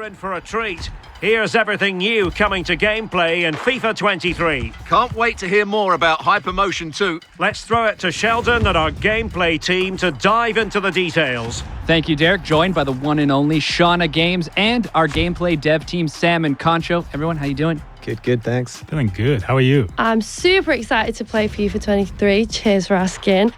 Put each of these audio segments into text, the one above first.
in for a treat. Here's everything new coming to gameplay in FIFA 23. Can't wait to hear more about HyperMotion 2. Let's throw it to Sheldon and our gameplay team to dive into the details. Thank you, Derek. Joined by the one and only Shauna Games and our gameplay dev team, Sam and Concho. Everyone, how you doing? Good, thanks. Feeling good. How are you? I'm super excited to play FIFA 23. Cheers for asking.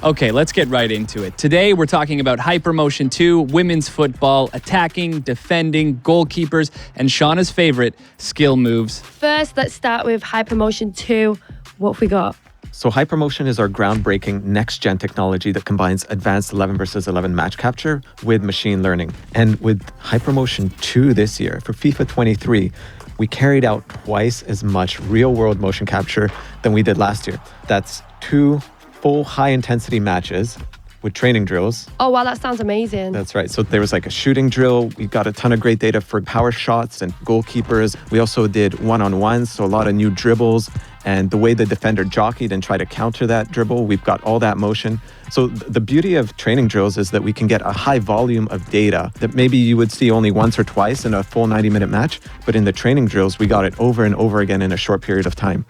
Okay, let's get right into it. Today, we're talking about HyperMotion 2, women's football, attacking, defending, goalkeepers, and Shauna's favorite, skill moves. First, let's start with HyperMotion 2. What have we got? So HyperMotion is our groundbreaking next-gen technology that combines advanced 11 versus 11 match capture with machine learning. And with HyperMotion 2 this year, for FIFA 23, we carried out twice as much real-world motion capture than we did last year. That's 2 full high-intensity matches with training drills. Oh, wow, that sounds amazing. That's right. So there was like a shooting drill. We got a ton of great data for power shots and goalkeepers. We also did one-on-ones, so a lot of new dribbles. And the way the defender jockeyed and tried to counter that dribble, we've got all that motion. So the beauty of training drills is that we can get a high volume of data that maybe you would see only once or twice in a full 90-minute match. But in the training drills, we got it over and over again in a short period of time.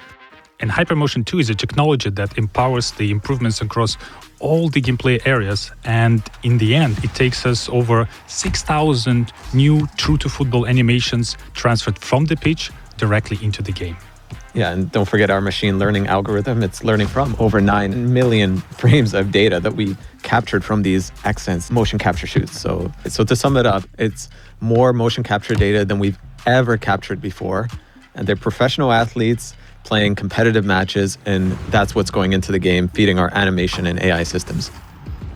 And HyperMotion 2 is a technology that empowers the improvements across all the gameplay areas. And in the end, it takes us over 6,000 new true-to-football animations transferred from the pitch directly into the game. Yeah, and don't forget our machine learning algorithm. It's learning from over 9 million frames of data that we captured from these Xsense motion capture shoots. So to sum it up, it's more motion capture data than we've ever captured before. And they're professional athletes playing competitive matches, and that's what's going into the game, feeding our animation and AI systems.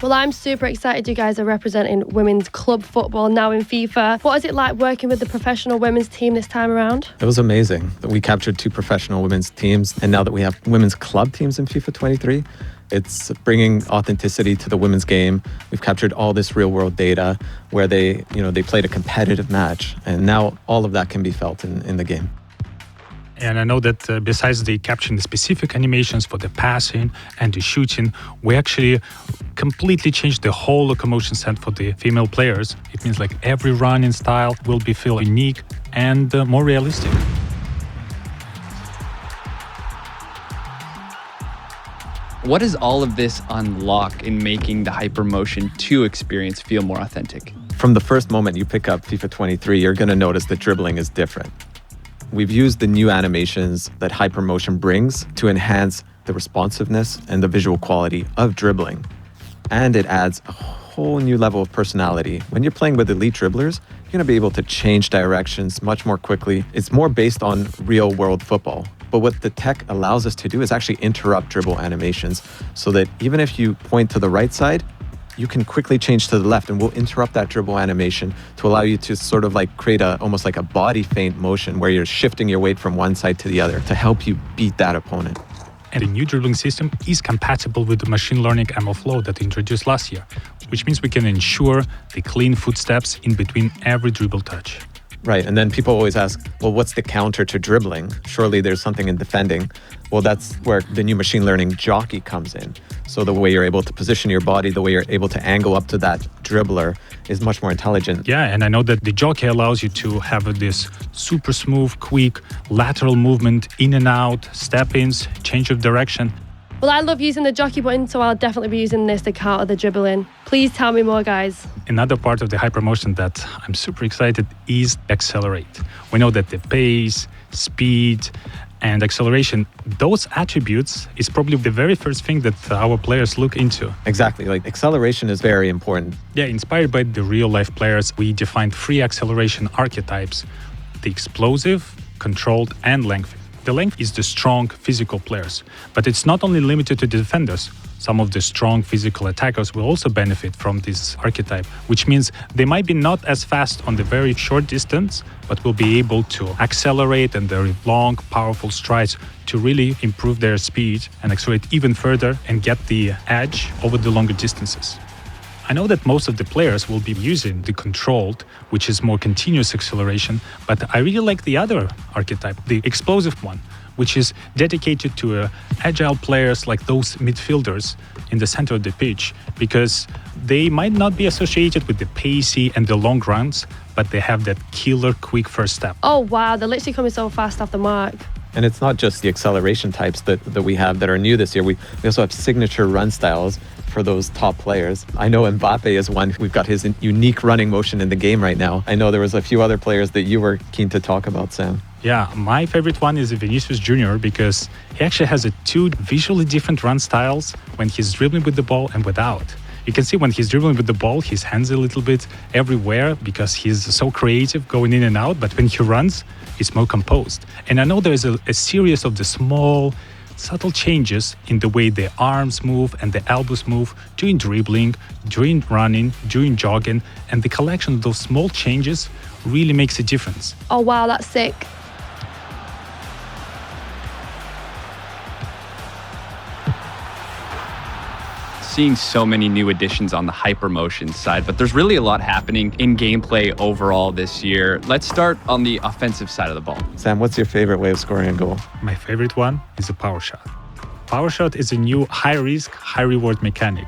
Well, I'm super excited you guys are representing women's club football now in FIFA. What is it like working with the professional women's team this time around? It was amazing that we captured 2 professional women's teams, and now that we have women's club teams in FIFA 23, it's bringing authenticity to the women's game. We've captured all this real-world data where they played a competitive match, and now all of that can be felt in the game. And I know that besides the capturing the specific animations for the passing and the shooting, we actually completely changed the whole locomotion set for the female players. It means like every running style will be feel unique and more realistic. What does all of this unlock in making the HyperMotion 2 experience feel more authentic? From the first moment you pick up FIFA 23, you're going to notice that dribbling is different. We've used the new animations that HyperMotion brings to enhance the responsiveness and the visual quality of dribbling. And it adds a whole new level of personality. When you're playing with elite dribblers, you're going to be able to change directions much more quickly. It's more based on real-world football. But what the tech allows us to do is actually interrupt dribble animations so that even if you point to the right side, you can quickly change to the left, and we'll interrupt that dribble animation to allow you to sort of like create almost like a body feint motion where you're shifting your weight from one side to the other to help you beat that opponent. And the new dribbling system is compatible with the machine learning ML flow that we introduced last year, which means we can ensure the clean footsteps in between every dribble touch. Right, and then people always ask, well, what's the counter to dribbling? Surely there's something in defending. Well, that's where the new machine learning jockey comes in. So the way you're able to position your body, the way you're able to angle up to that dribbler is much more intelligent. Yeah, and I know that the jockey allows you to have this super smooth, quick, lateral movement, in and out, step-ins, change of direction. Well, I love using the jockey button, so I'll definitely be using this to counter the dribbling. Please tell me more, guys. Another part of the HyperMotion that I'm super excited is accelerate. We know that the pace, speed, and acceleration, those attributes is probably the very first thing that our players look into. Exactly, like acceleration is very important. Yeah, inspired by the real-life players, we defined 3 acceleration archetypes: the explosive, controlled, and lengthy. The length is the strong physical players, but it's not only limited to defenders. Some of the strong physical attackers will also benefit from this archetype, which means they might be not as fast on the very short distance, but will be able to accelerate and their long, powerful strides to really improve their speed and accelerate even further and get the edge over the longer distances. I know that most of the players will be using the controlled, which is more continuous acceleration, but I really like the other archetype, the explosive one, which is dedicated to agile players like those midfielders in the center of the pitch, because they might not be associated with the pacey and the long runs, but they have that killer quick first step. Oh wow, they're literally coming so fast off the mark. And it's not just the acceleration types that we have that are new this year. We also have signature run styles for those top players. I know Mbappe is one. We've got his unique running motion in the game right now. I know there was a few other players that you were keen to talk about, Sam. Yeah, my favorite one is Vinicius Jr. because he actually has two visually different run styles when he's dribbling with the ball and without. You can see when he's dribbling with the ball, his hands a little bit everywhere because he's so creative going in and out. But when he runs, he's more composed. And I know there's a series of the small, subtle changes in the way the arms move and the elbows move during dribbling, during running, during jogging. And the collection of those small changes really makes a difference. Oh wow, that's sick. Seeing so many new additions on the HyperMotion side, but there's really a lot happening in gameplay overall this year. Let's start on the offensive side of the ball. Sam, what's your favorite way of scoring a goal? My favorite one is a power shot. Power shot is a new high-risk, high-reward mechanic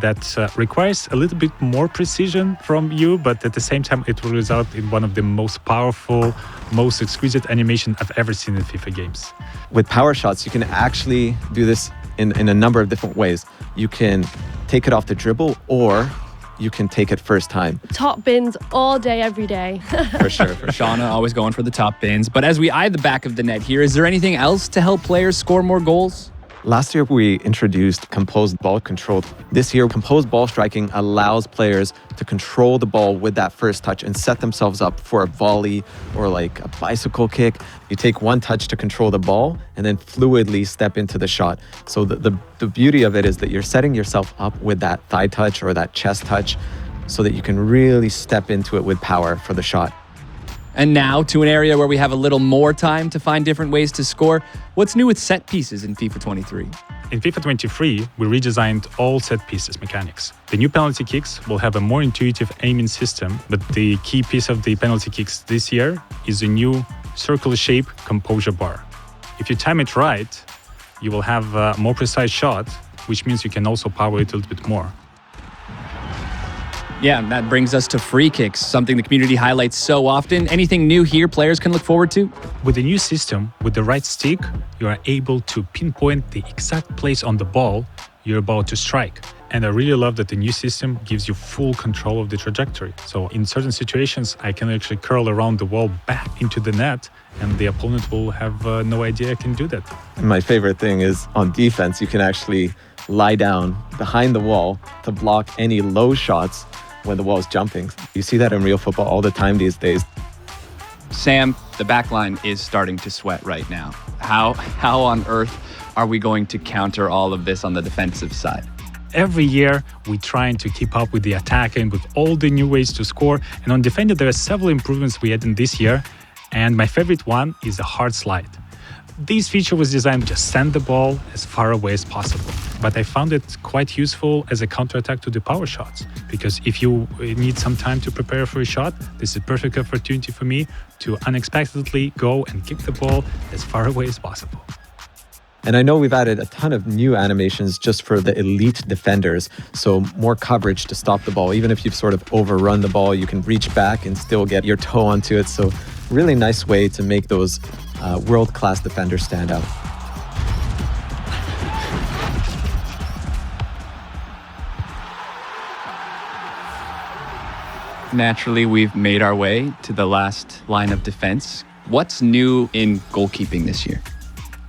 that requires a little bit more precision from you, but at the same time, it will result in one of the most powerful, most exquisite animation I've ever seen in FIFA games. With power shots, you can actually do this in a number of different ways. You can take it off the dribble, or you can take it first time. Top bins all day, every day. For sure. Shauna always going for the top bins. But as we eye the back of the net here, is there anything else to help players score more goals? Last year, we introduced composed ball control. This year, composed ball striking allows players to control the ball with that first touch and set themselves up for a volley or like a bicycle kick. You take one touch to control the ball and then fluidly step into the shot. So the beauty of it is that you're setting yourself up with that thigh touch or that chest touch so that you can really step into it with power for the shot. And now to an area where we have a little more time to find different ways to score. What's new with set pieces in FIFA 23? In FIFA 23, we redesigned all set pieces mechanics. The new penalty kicks will have a more intuitive aiming system, but the key piece of the penalty kicks this year is a new circular shape composure bar. If you time it right, you will have a more precise shot, which means you can also power it a little bit more. Yeah, and that brings us to free kicks, something the community highlights so often. Anything new here players can look forward to? With the new system, with the right stick, you are able to pinpoint the exact place on the ball you're about to strike. And I really love that the new system gives you full control of the trajectory. So in certain situations, I can actually curl around the wall back into the net, and the opponent will have no idea I can do that. And my favorite thing is on defense, you can actually lie down behind the wall to block any low shots when the wall's jumping. You see that in real football all the time these days. Sam, the back line is starting to sweat right now. How on earth are we going to counter all of this on the defensive side? Every year, we're trying to keep up with the attack and with all the new ways to score. And on defending, there are several improvements we added this year. And my favorite one is a hard slide. This feature was designed to just send the ball as far away as possible. But I found it quite useful as a counterattack to the power shots. Because if you need some time to prepare for a shot, this is a perfect opportunity for me to unexpectedly go and kick the ball as far away as possible. And I know we've added a ton of new animations just for the elite defenders. So more coverage to stop the ball. Even if you've sort of overrun the ball, you can reach back and still get your toe onto it. So really nice way to make those world-class defenders stand out. Naturally, we've made our way to the last line of defense. What's new in goalkeeping this year?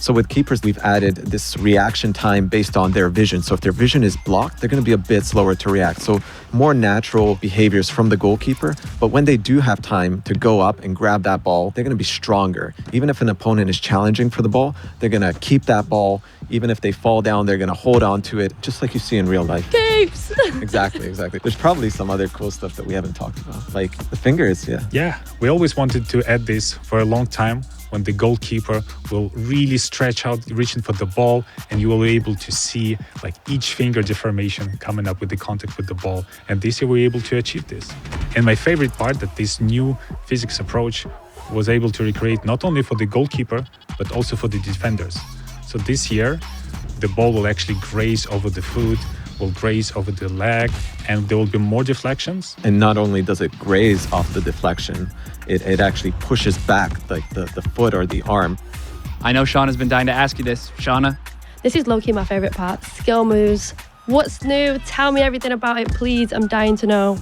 So with keepers, we've added this reaction time based on their vision. So if their vision is blocked, they're going to be a bit slower to react. So more natural behaviors from the goalkeeper. But when they do have time to go up and grab that ball, they're going to be stronger. Even if an opponent is challenging for the ball, they're going to keep that ball. Even if they fall down, they're going to hold on to it, just like you see in real life. Keeps! Exactly. There's probably some other cool stuff that we haven't talked about, like the fingers, Yeah, we always wanted to add this for a long time, when the goalkeeper will really stretch out, reaching for the ball, and you will be able to see like each finger deformation coming up with the contact with the ball. And this year we're able to achieve this. And my favorite part, that this new physics approach was able to recreate not only for the goalkeeper, but also for the defenders. So this year, the ball will actually graze over the foot, will graze over the leg, and there will be more deflections. And not only does it graze off the deflection, it actually pushes back like the foot or the arm. I know Shauna's been dying to ask you this. Shauna? This is low-key my favourite part. Skill moves. What's new? Tell me everything about it, please. I'm dying to know.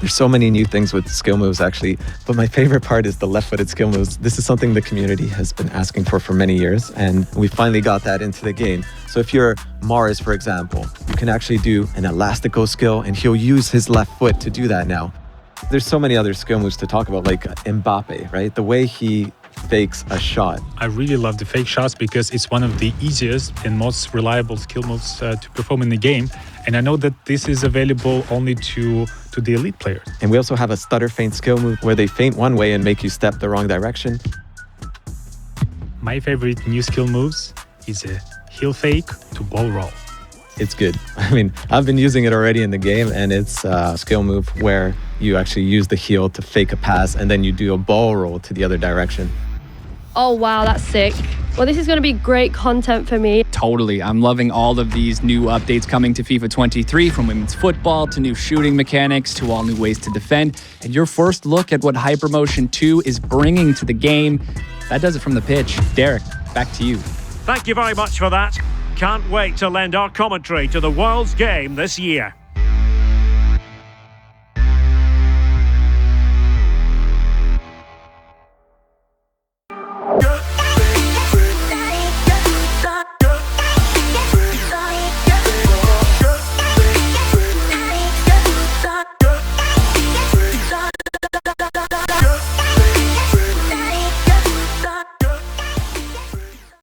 There's so many new things with skill moves, actually. But my favorite part is the left-footed skill moves. This is something the community has been asking for many years, and we finally got that into the game. So if you're Mars, for example, you can actually do an elastico skill, and he'll use his left foot to do that now. There's so many other skill moves to talk about, like Mbappe, right? The way he fakes a shot. I really love the fake shots because it's one of the easiest and most reliable skill moves to perform in the game. And I know that this is available only to the elite players. And we also have a stutter feint skill move where they feint one way and make you step the wrong direction. My favorite new skill moves is a heel fake to ball roll. It's good. I mean, I've been using it already in the game, and it's a skill move where you actually use the heel to fake a pass and then you do a ball roll to the other direction. Oh, wow, that's sick. Well, this is going to be great content for me. Totally. I'm loving all of these new updates coming to FIFA 23, from women's football to new shooting mechanics to all new ways to defend. And your first look at what HyperMotion 2 is bringing to the game. That does it from the pitch. Derek, back to you. Thank you very much for that. Can't wait to lend our commentary to the world's game this year.